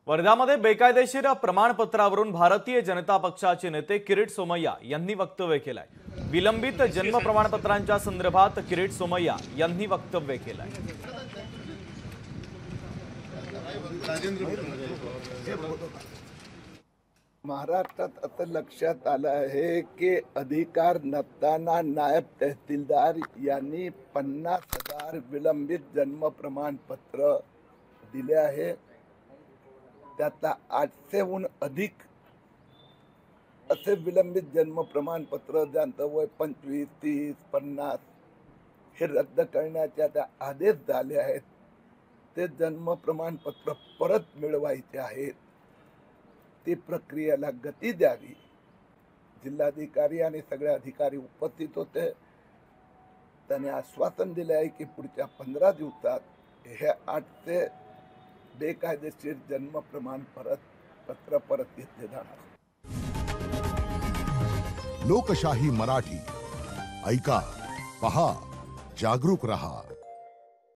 वर्ध्यामध्ये बेकायदेशीर प्रमाणपत्रावरून भारतीय जनता पक्षाचे नेते किरीट सोमय्या यांनी वक्तव्य केलंय। विलंबित जन्म प्रमाणपत्रांच्या संदर्भात किरीट सोमय्या यांनी वक्तव्य केलंय। महाराष्ट्रात असं लक्षात आलं आहे की अधिकार नसताना नायब तहसीलदार यांनी 50,000 विलंबित जन्म प्रमाणपत्र दिले आहे। त्यातला 800हून अधिक असे विलंबित जन्म प्रमाणपत्र ज्यांचं वय 25, 30, 50 हे रद्द करण्याचे आता आदेश झाले आहेत। ते जन्म प्रमाणपत्र परत मिळवायचे आहेत। ती प्रक्रियेला गती द्यावी। जिल्हाधिकारी आणि सगळे अधिकारी उपस्थित होते। त्यांनी आश्वासन दिले आहे की पुढच्या 15 दिवसात हे 800 बेकायदेशीर जन्म प्रमाणपत्र परत घेतले जाणार। लोकशाही मराठी ऐका, पहा, जागरूक रहा।